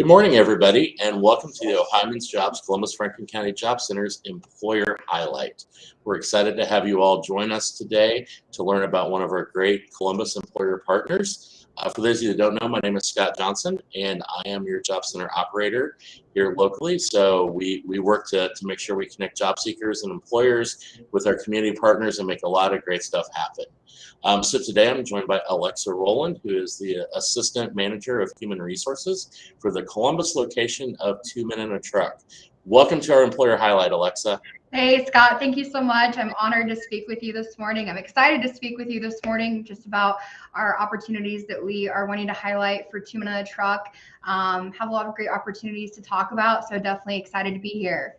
Good morning, everybody, and welcome to the Ohioans Jobs Columbus Franklin County Job Center's Employer Highlight. We're excited to have you all join us today to learn about one of our great Columbus employer partners. For those of you that don't know, my name is Scott Johnson, and I am your Job Center operator here locally. So we work to make sure we connect job seekers and employers with our community partners and make a lot of great stuff happen. So today I'm joined by Alexa Rowland, who is the Assistant Manager of Human Resources for the Columbus location of Two Men in a Truck. Welcome to our Employer Highlight, Alexa. Hey, Scott, thank you so much. I'm honored to speak with you this morning. I'm excited to speak with you this morning just about our opportunities that we are wanting to highlight for Two Men in a Truck. Have a lot of great opportunities to talk about, so definitely excited to be here.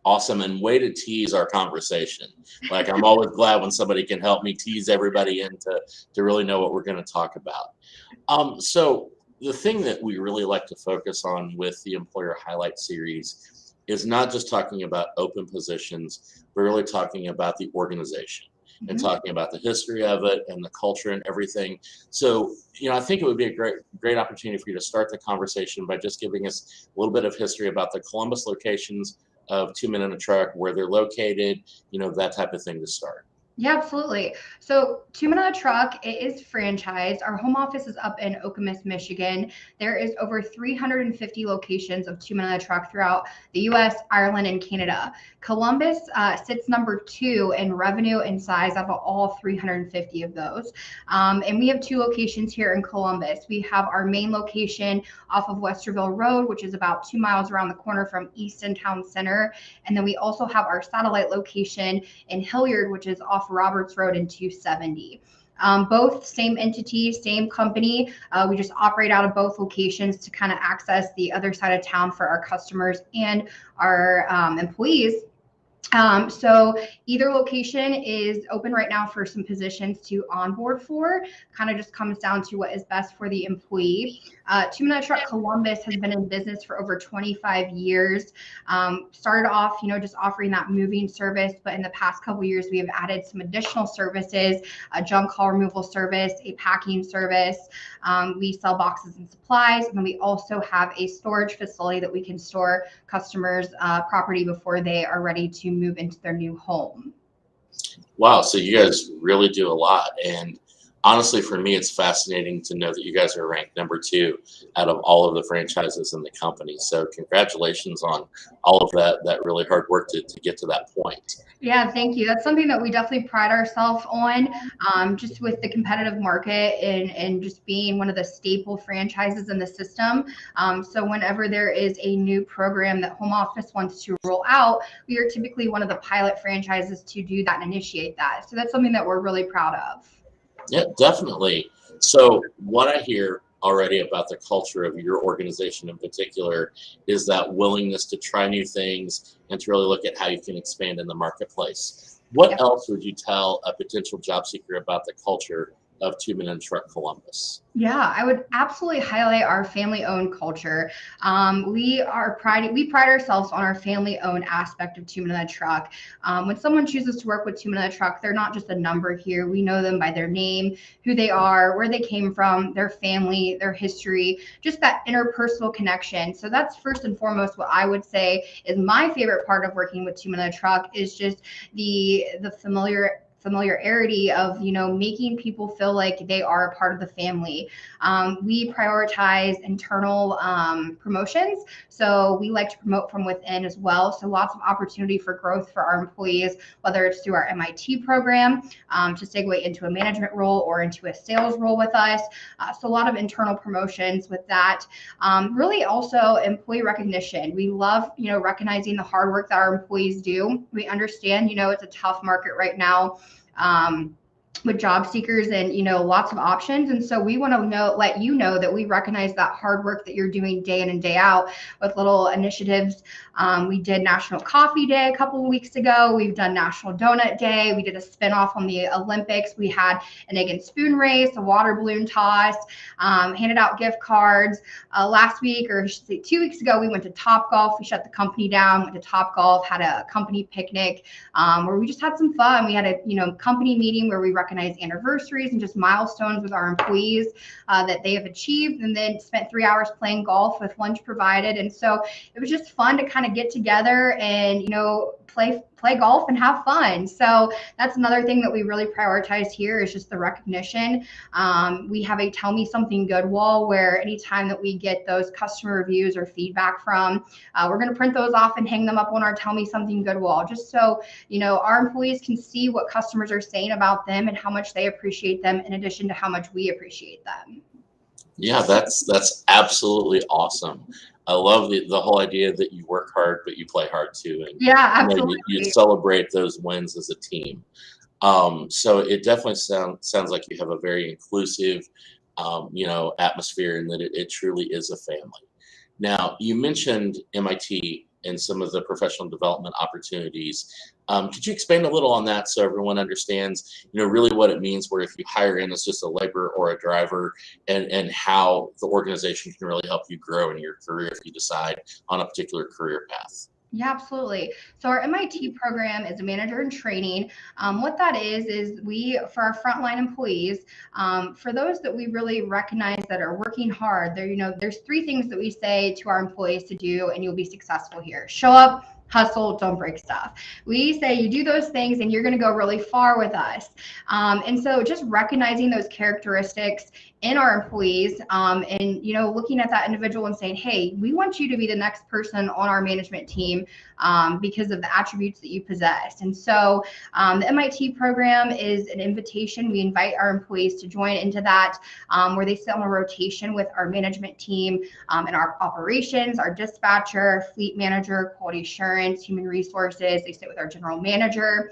Awesome, and way to tease our conversation. Like, I'm always glad when somebody can help me tease everybody in to really know what we're going to talk about. So the thing that we really like to focus on with the Employer Highlight series is not just talking about open positions, but really talking about the organization and talking about the history of it and the culture and everything. So, I think it would be a great opportunity for you to start the conversation by just giving us a little bit of history about the Columbus locations of Two Men in a Truck, where they're located, that type of thing to start. Yeah, absolutely. So Two Men in a Truck, it is franchised. Our home office is up in Okemos, Michigan. There is over 350 locations of Two Men in a Truck throughout the U.S., Ireland, and Canada. Columbus sits number 2 in revenue and size out of all 350 of those. And we have 2 locations here in Columbus. We have our main location off of Westerville Road, which is about 2 miles around the corner from Easton Town Center. And then we also have our satellite location in Hilliard, which is off Roberts Road in 270. Both same entity, same company. We just operate out of both locations to kind of access the other side of town for our customers and our employees. So either location is open right now for some positions to onboard for. Kind of just comes down to what is best for the employee. Two Men in a Truck Columbus has been in business for over 25 years. Started off, just offering that moving service, but in the past couple of years, we have added some additional services, a junk haul removal service, a packing service. We sell boxes and supplies, and then we also have a storage facility that we can store customers' property before they are ready to move into their new home. Wow, so you guys really do a lot. And honestly, for me, it's fascinating to know that you guys are ranked number 2 out of all of the franchises in the company. So congratulations on all of that really hard work to get to that point. Yeah, thank you. That's something that we definitely pride ourselves on, just with the competitive market and just being one of the staple franchises in the system. So whenever there is a new program that home office wants to roll out, we are typically one of the pilot franchises to do that and initiate that. So that's something that we're really proud of. Yeah, definitely. So what I hear already about the culture of your organization in particular is that willingness to try new things and to really look at how you can expand in the marketplace. What else would you tell a potential job seeker about the culture of Two Men in a Truck Columbus? Yeah, I would absolutely highlight our family-owned culture. We pride ourselves on our family-owned aspect of Two Men in a Truck. When someone chooses to work with Two Men in a Truck, they're not just a number here. We know them by their name, who they are, where they came from, their family, their history, just that interpersonal connection. So that's first and foremost what I would say is my favorite part of working with Two Men in a Truck is just the familiarity of making people feel like they are a part of the family. We prioritize internal promotions, so we like to promote from within as well. So lots of opportunity for growth for our employees, whether it's through our MIT program to segue into a management role or into a sales role with us. So a lot of internal promotions with that. Really also employee recognition. We love recognizing the hard work that our employees do. We understand it's a tough market right now with job seekers and lots of options, and so we want to let you know that we recognize that hard work that you're doing day in and day out with little initiatives We did National Coffee Day a couple of weeks ago. We've done National Donut Day. We did a spinoff on the Olympics. We had an egg and spoon race, a water balloon toss, handed out gift cards. Last week, or I should say 2 weeks ago, we went to Top Golf. We shut the company down, went to Top Golf, had a company picnic where we just had some fun. We had a company meeting where we recognized anniversaries and just milestones with our employees that they have achieved, and then spent 3 hours playing golf with lunch provided. And so it was just fun to kind of get together and play golf and have fun. So that's another thing that we really prioritize here is just the recognition. We have a tell me something good wall where anytime that we get those customer reviews or feedback from, we're going to print those off and hang them up on our tell me something good wall, just so our employees can see what customers are saying about them and how much they appreciate them, in addition to how much we appreciate them. Yeah, that's absolutely awesome. I love the whole idea that you work hard, but you play hard too. And Yeah, absolutely. you celebrate those wins as a team. So it definitely sounds like you have a very inclusive, atmosphere, and that it truly is a family. Now, you mentioned MIT and some of the professional development opportunities. Could you expand a little on that so everyone understands, really what it means, where if you hire in as just a laborer or a driver, and how the organization can really help you grow in your career if you decide on a particular career path? Yeah, absolutely. So our MIT program is a manager in training. What that is we, for our frontline employees, for those that we really recognize that are working hard, there's 3 things that we say to our employees to do, and you'll be successful here. Show up, hustle, don't break stuff. We say you do those things and you're going to go really far with us. And so just recognizing those characteristics in our employees, and looking at that individual and saying, hey, we want you to be the next person on our management team because of the attributes that you possess. And so the MIT program is an invitation. We invite our employees to join into that, where they sit on a rotation with our management team and our operations, our dispatcher, fleet manager, quality assurance, human resources. They sit with our general manager,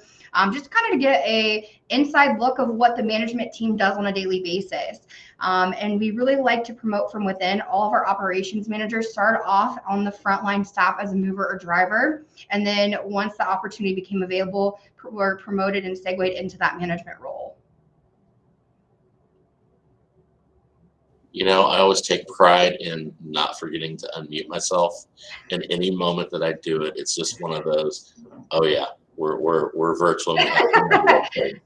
just kind of to get a inside look of what the management team does on a daily basis. And we really like to promote from within. All of our operations managers start off on the frontline staff as a mover or driver. And then once the opportunity became available, were promoted and segued into that management role. I always take pride in not forgetting to unmute myself. And any moment that I do it, it's just one of those, oh yeah, we're virtual. And we have to do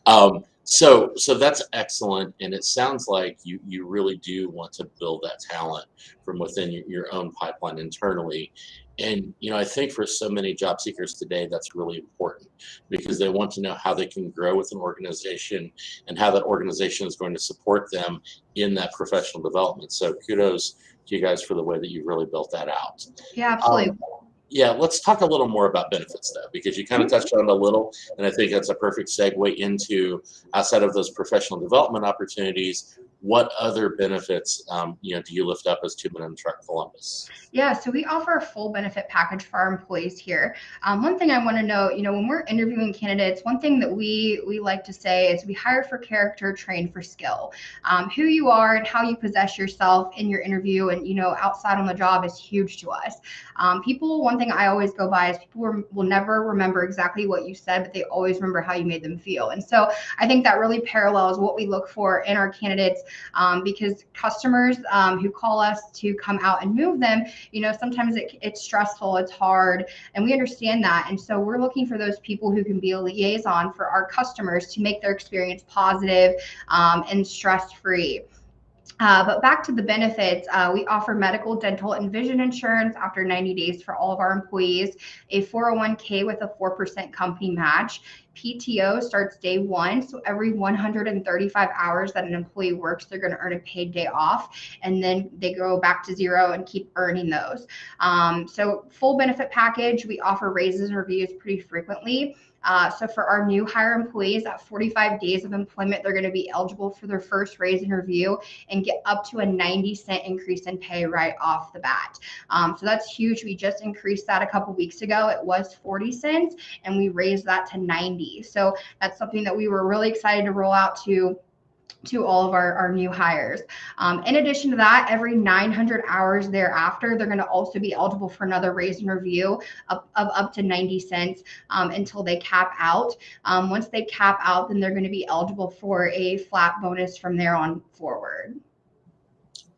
that. So that's excellent, and it sounds like you really do want to build that talent from within your own pipeline internally. And I think for so many job seekers today, that's really important, because they want to know how they can grow with an organization and how that organization is going to support them in that professional development. So kudos to you guys for the way that you've really built that out. Yeah, absolutely. Yeah, let's talk a little more about benefits, though, because you kind of touched on it a little, and I think that's a perfect segue into, outside of those professional development opportunities, what other benefits do you lift up as 2 Men in a Truck Columbus? Yeah, so we offer a full benefit package for our employees here. One thing I want to note, when we're interviewing candidates, one thing that we like to say is we hire for character, train for skill. Who you are and how you possess yourself in your interview and outside on the job is huge to us. One thing I always go by is people will never remember exactly what you said, but they always remember how you made them feel. And so I think that really parallels what we look for in our candidates, because customers who call us to come out and move them, sometimes it's stressful, it's hard, and we understand that. And so we're looking for those people who can be a liaison for our customers to make their experience positive and stress-free. But back to the benefits, we offer medical, dental, and vision insurance after 90 days for all of our employees, a 401k with a 4% company match. PTO starts day 1, so every 135 hours that an employee works, they're going to earn a paid day off, and then they go back to 0 and keep earning those. So full benefit package, we offer raises and reviews pretty frequently. So for our new hire employees, at 45 days of employment, they're going to be eligible for their first raise and review and get up to a 90-cent increase in pay right off the bat. So that's huge. We just increased that a couple weeks ago. It was 40 cents, and we raised that to 90. So that's something that we were really excited to roll out to to all of our new hires. In addition to that, every 900 hours thereafter, they're going to also be eligible for another raise and review of up to 90 cents until they cap out. Once they cap out, then they're going to be eligible for a flat bonus from there on forward.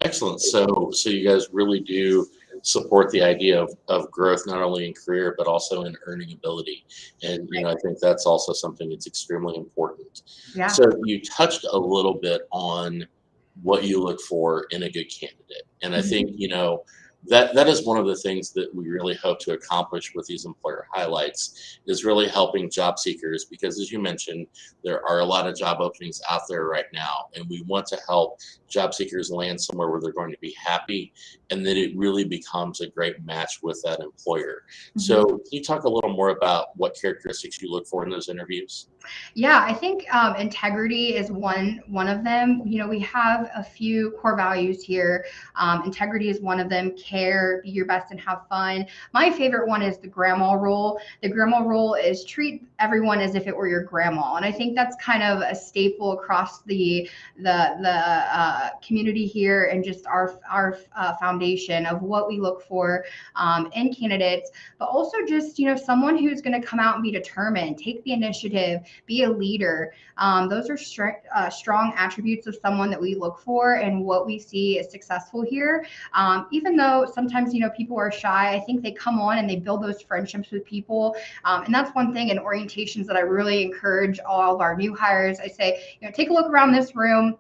Excellent. So you guys really do support the idea of growth, not only in career, but also in earning ability. And, I think that's also something that's extremely important. Yeah. So you touched a little bit on what you look for in a good candidate. And I think, that is one of the things that we really hope to accomplish with these employer highlights is really helping job seekers, because as you mentioned, there are a lot of job openings out there right now, and we want to help job seekers land somewhere where they're going to be happy and that it really becomes a great match with that employer. So can you talk a little more about what characteristics you look for in those interviews? Yeah, I think integrity is one of them. We have a few core values here. Integrity is one of them. Care, be your best, and have fun. My favorite one is the grandma rule. The grandma rule is treat everyone as if it were your grandma, and I think that's kind of a staple across the community here, and just our foundation of what we look for in candidates. But also just someone who's going to come out and be determined, take the initiative, be a leader. Those are strong attributes of someone that we look for and what we see as successful here. Even though sometimes, people are shy, I think they come on and they build those friendships with people. And that's one thing in orientations that I really encourage all of our new hires. I say, take a look around this room.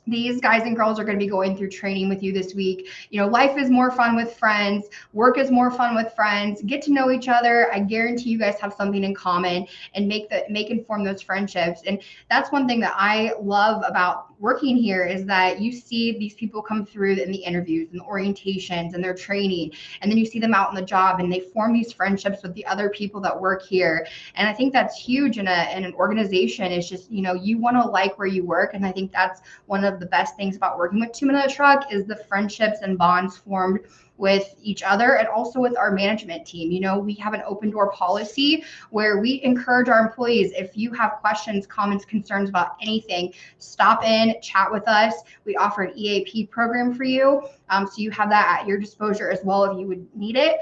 These guys and girls are going to be going through training with you this week. Life is more fun with friends. Work is more fun with friends. Get to know each other. I guarantee you guys have something in common, and make and form those friendships. And that's one thing that I love about working here, is that you see these people come through in the interviews and the orientations and their training, and then you see them out on the job and they form these friendships with the other people that work here. And I think that's huge in an organization. It's just, you want to like where you work. And I think that's one of the best things about working with 2 Minute Truck, is the friendships and bonds formed with each other, and also with our management team. We have an open door policy where we encourage our employees, if you have questions, comments, concerns about anything, stop in, chat with us. We offer an EAP program for you. So you have that at your disposal as well if you would need it.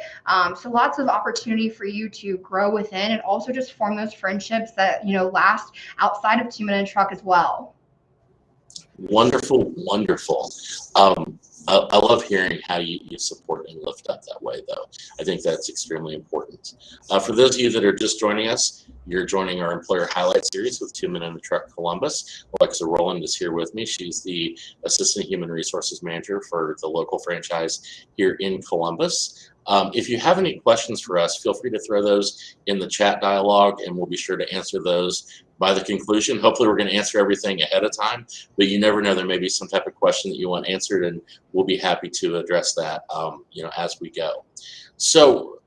So lots of opportunity for you to grow within, and also just form those friendships that, last outside of 2 Minute Truck as well. Wonderful, wonderful. I love hearing how you support and lift up that way, though. I think that's extremely important. For those of you that are just joining us, you're joining our Employer Highlight Series with 2 Men in the Truck Columbus. Alexa Rowland is here with me. She's the Assistant Human Resources Manager for the local franchise here in Columbus. If you have any questions for us, feel free to throw those in the chat dialogue, and we'll be sure to answer those by the conclusion. Hopefully we're going to answer everything ahead of time, but you never know, there may be some type of question that you want answered, and we'll be happy to address that as we go. So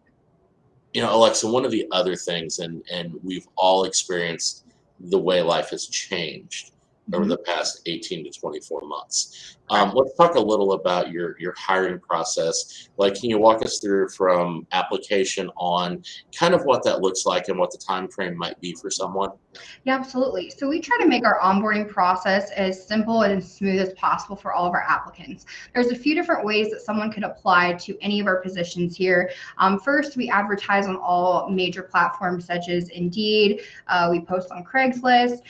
Alexa, one of the other things, and we've all experienced the way life has changed over the past 18 to 24 months. Let's talk a little about your hiring process. Can you walk us through from application on kind of what that looks like and what the time frame might be for someone? Yeah, absolutely. So we try to make our onboarding process as simple and as smooth as possible for all of our applicants. There's a few different ways that someone could apply to any of our positions here. First, we advertise on all major platforms such as Indeed. We post on Craigslist.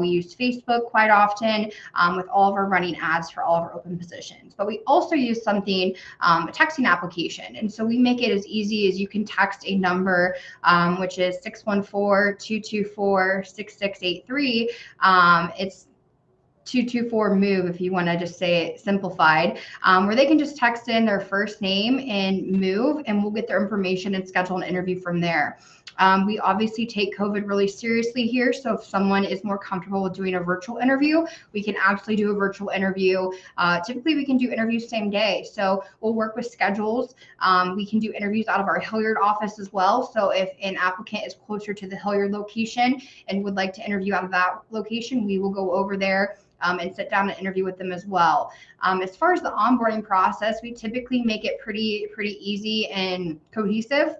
We use Facebook quite often with all of our running ads for all of our open positions. But we also use something, a texting application. And so we make it as easy as you can text a number, which is 614-224-6683. It's 224-MOVE if you want to just say it simplified, where they can just text in their first name and MOVE, and we'll get their information and schedule an interview from there. We obviously take COVID really seriously here. So if someone is more comfortable with doing a virtual interview, we can absolutely do a virtual interview. Typically, we can do interviews same day. So we'll work with schedules. We can do interviews out of our Hilliard office as well. So if an applicant is closer to the Hilliard location and would like to interview out of that location, we will go over there and sit down and interview with them as well. As far as the onboarding process, we typically make it pretty easy and cohesive.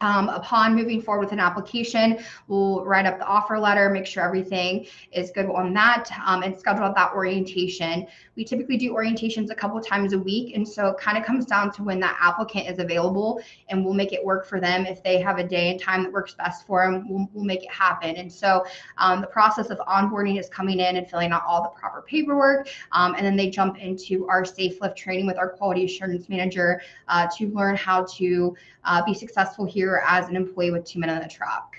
Upon moving forward with an application, we'll write up the offer letter, make sure everything is good on that, and schedule out that orientation. We typically do orientations a couple times a week, and so it kind of comes down to when that applicant is available, and we'll make it work for them. If they have a day and time that works best for them, we'll make it happen. And so the process of onboarding is coming in and filling out all the proper paperwork, and then they jump into our safe lift training with our quality assurance manager to learn how to be successful here as an employee with 2 Men in a Truck.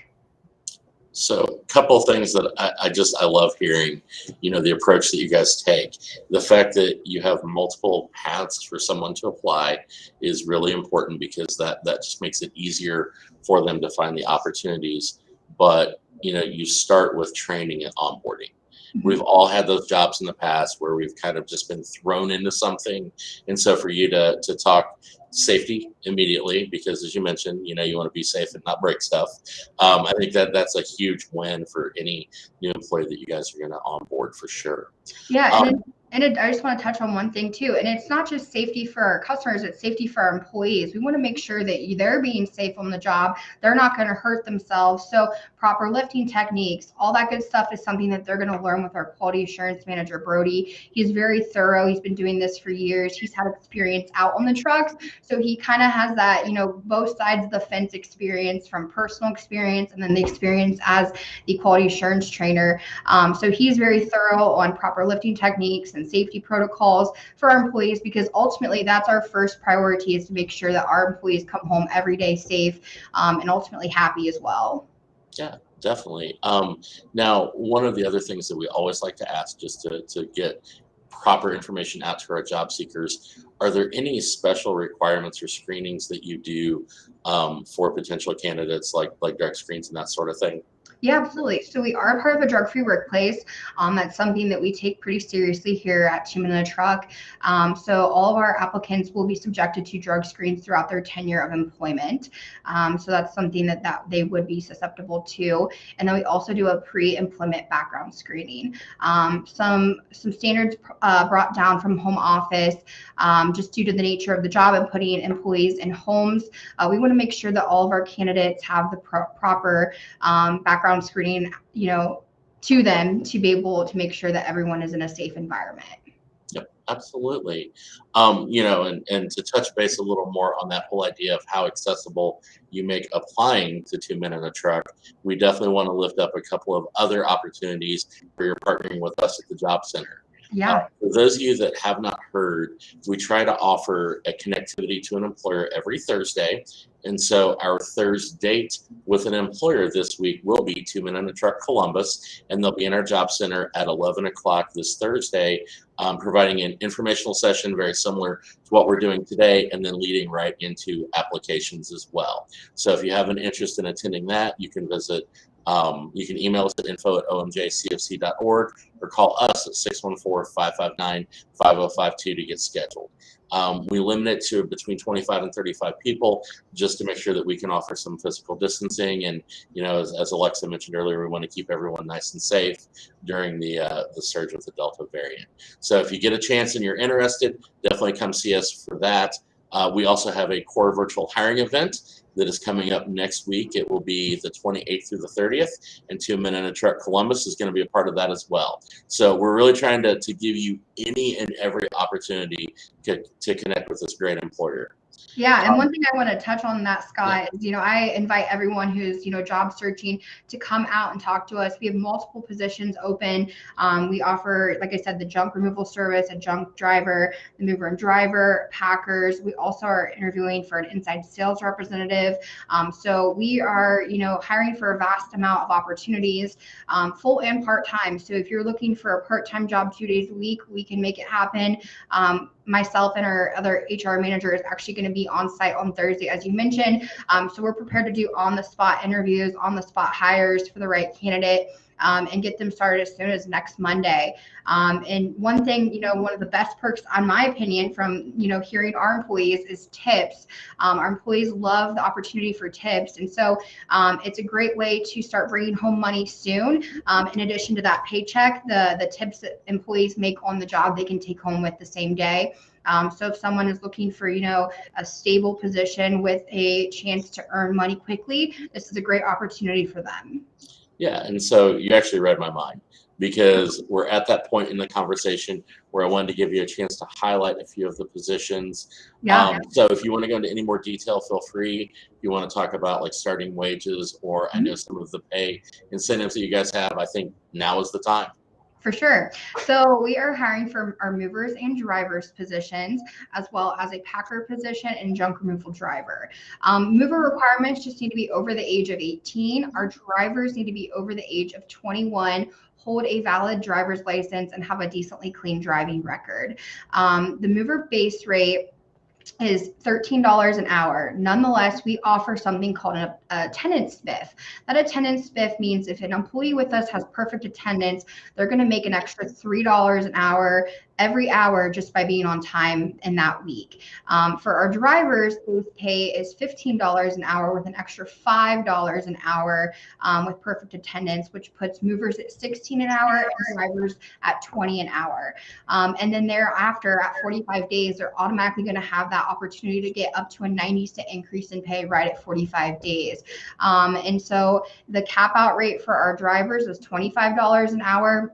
So a couple of things that I love hearing, the approach that you guys take. The fact that you have multiple paths for someone to apply is really important, because that just makes it easier for them to find the opportunities. But, you start with training and onboarding. We've all had those jobs in the past where we've kind of just been thrown into something. And so for you to talk safety immediately, because as you mentioned, you want to be safe and not break stuff. I think that's a huge win for any new employee that you guys are going to onboard for sure. Yeah, I just want to touch on one thing too, and it's not just safety for our customers, it's safety for our employees. We want to make sure that they're being safe on the job. They're not going to hurt themselves. So proper lifting techniques, all that good stuff is something that they're going to learn with our quality assurance manager, Brody. He's very thorough. He's been doing this for years. He's had experience out on the trucks. So he kind of has that, both sides of the fence experience, from personal experience and then the experience as the quality assurance trainer. So he's very thorough on proper lifting techniques and safety protocols for our employees, because ultimately that's our first priority, is to make sure that our employees come home every day safe and ultimately happy as well. Yeah, definitely. Now, one of the other things that we always like to ask, just to get proper information out to our job seekers, are there any special requirements or screenings that you do for potential candidates, like drug screens and that sort of thing? Yeah, absolutely. So we are part of a drug-free workplace. That's something that we take pretty seriously here at 2 Men in a Truck. So all of our applicants will be subjected to drug screens throughout their tenure of employment. So that's something that they would be susceptible to. And then we also do a pre-employment background screening. Some standards brought down from home office, just due to the nature of the job and putting employees in homes. We want to make sure that all of our candidates have the proper background screening, to them, to be able to make sure that everyone is in a safe environment. Yep, absolutely. And to touch base a little more on that whole idea of how accessible you make applying to 2 Men in a Truck, we definitely want to lift up a couple of other opportunities where you're partnering with us at the Job Center. Yeah. For those of you that have not heard, we try to offer a connectivity to an employer every Thursday. And so our Thursday date with an employer this week will be 2 Men in a Truck Columbus, and they'll be in our job center at 11 o'clock this Thursday, providing an informational session very similar to what we're doing today, and then leading right into applications as well. So if you have an interest in attending that, you can visit. You can email us at info@omjcfc.org or call us at 614-559-5052 to get scheduled. We limit it to between 25 and 35 people, just to make sure that we can offer some physical distancing. And, as Alexa mentioned earlier, we want to keep everyone nice and safe during the surge with the Delta variant. So if you get a chance and you're interested, definitely come see us for that. We also have a core virtual hiring event that is coming up next week. It will be the 28th through the 30th, and 2 Men in a Truck Columbus is going to be a part of that as well. So we're really trying to give you any and every opportunity to connect with this great employer. Yeah, and one thing I want to touch on that, Scott, is, I invite everyone who's, job searching to come out and talk to us. We have multiple positions open. We offer, like I said, the junk removal service, a junk driver, the mover and driver, packers. We also are interviewing for an inside sales representative. So we are, hiring for a vast amount of opportunities, full and part-time. So if you're looking for a part-time job 2 days a week, we can make it happen. Myself and our other HR manager is actually going to be on site on Thursday, as you mentioned. So we're prepared to do on-the-spot interviews, on-the-spot hires for the right candidate, and get them started as soon as next Monday. And one thing, one of the best perks, in my opinion, from, hearing our employees is tips. Our employees love the opportunity for tips. And so it's a great way to start bringing home money soon. In addition to that paycheck, the tips that employees make on the job, they can take home with the same day. So if someone is looking for, a stable position with a chance to earn money quickly, this is a great opportunity for them. Yeah, and so you actually read my mind, because we're at that point in the conversation where I wanted to give you a chance to highlight a few of the positions. Yeah. So if you want to go into any more detail, feel free. If you want to talk about like starting wages, or I know some of the pay incentives that you guys have, I think now is the time. For sure. So we are hiring for our movers and drivers positions, as well as a packer position and junk removal driver. Mover requirements just need to be over the age of 18. Our drivers need to be over the age of 21, hold a valid driver's license, and have a decently clean driving record. The mover base rate is $13 an hour. Nonetheless, we offer something called an attendance spiff. That attendance spiff means if an employee with us has perfect attendance, they're going to make an extra $3 an hour every hour just by being on time in that week. For our drivers, base pay is $15 an hour with an extra $5 an hour with perfect attendance, which puts movers at $16 an hour and drivers at $20 an hour. And then thereafter, at 45 days, they're automatically going to have that opportunity to get up to a 90-cent increase in pay right at 45 days. And so the cap out rate for our drivers is $25 an hour.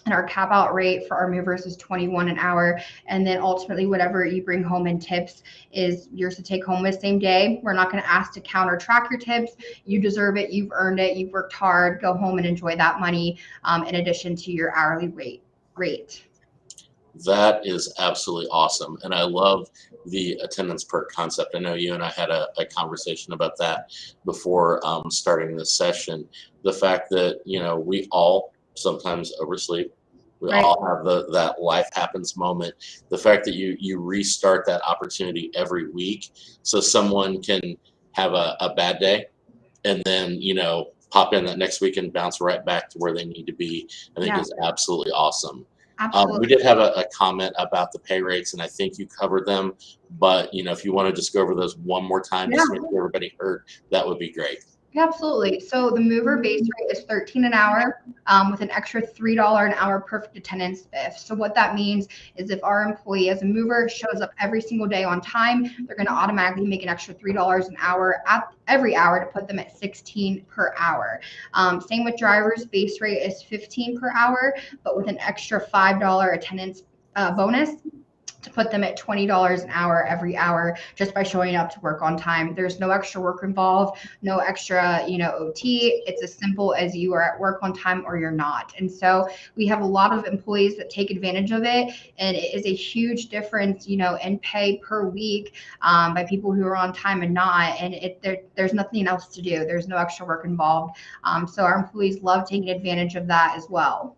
And our cap out rate for our movers is $21 an hour. And then ultimately, whatever you bring home in tips is yours to take home the same day. We're not going to ask to count or track your tips. You deserve it. You've earned it. You've worked hard. Go home and enjoy that money in addition to your hourly rate. That is absolutely awesome. And I love the attendance perk concept. I know you and I had a conversation about that before starting this session. The fact that, we all sometimes oversleep. We Right. all have that life happens moment. The fact that you restart that opportunity every week, so someone can have a bad day and then, pop in that next week and bounce right back to where they need to be, I think is absolutely awesome. Absolutely. We did have a comment about the pay rates, and I think you covered them. But if you want to just go over those one more time, just to make sure everybody heard, that would be great. Yeah, absolutely. So the mover base rate is $13 an hour with an extra $3 an hour perfect attendance spiff. So what that means is if our employee as a mover shows up every single day on time, they're going to automatically make an extra $3 an hour at every hour to put them at 16 per hour. Same with drivers, base rate is 15 per hour, but with an extra $5 attendance bonus to put them at $20 an hour every hour just by showing up to work on time. There's no extra work involved, no extra, OT. It's as simple as you are at work on time or you're not. And so we have a lot of employees that take advantage of it, and it is a huge difference, in pay per week by people who are on time and not. And there's nothing else to do. There's no extra work involved. So our employees love taking advantage of that as well.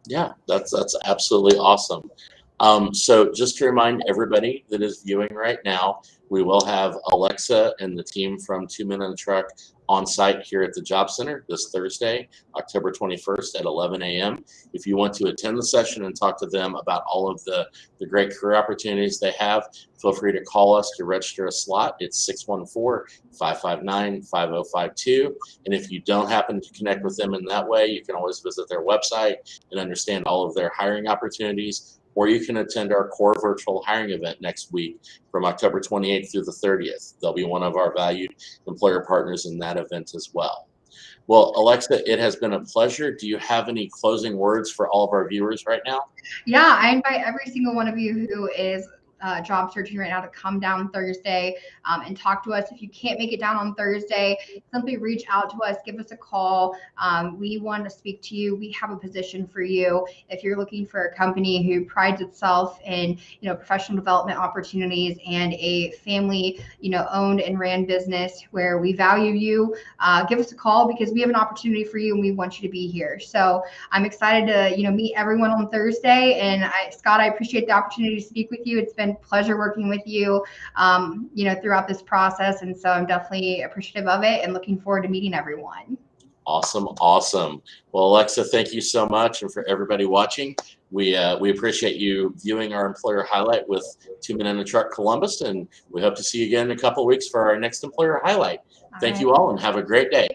Yeah, that's absolutely awesome. So just to remind everybody that is viewing right now, we will have Alexa and the team from 2 Men in a Truck on site here at the Job Center this Thursday, October 21st at 11 a.m. If you want to attend the session and talk to them about all of the great career opportunities they have, feel free to call us to register a slot. It's 614-559-5052. And if you don't happen to connect with them in that way, you can always visit their website and understand all of their hiring opportunities. Or you can attend our core virtual hiring event next week from October 28th through the 30th. They'll be one of our valued employer partners in that event as well. Well, Alexa, it has been a pleasure. Do you have any closing words for all of our viewers right now? Yeah, I invite every single one of you who is job searching right now to come down Thursday and talk to us. If you can't make it down on Thursday, simply reach out to us, give us a call. We want to speak to you. We have a position for you. If you're looking for a company who prides itself in, professional development opportunities and a family, owned and ran business where we value you, give us a call because we have an opportunity for you and we want you to be here. So I'm excited to, meet everyone on Thursday. And Scott, I appreciate the opportunity to speak with you. It's been a pleasure working with you, throughout this process. And so I'm definitely appreciative of it and looking forward to meeting everyone. Awesome. Well, Alexa, thank you so much. And for everybody watching, we appreciate you viewing our employer highlight with 2 Men in a Truck Columbus. And we hope to see you again in a couple of weeks for our next employer highlight. Thank you all and have a great day.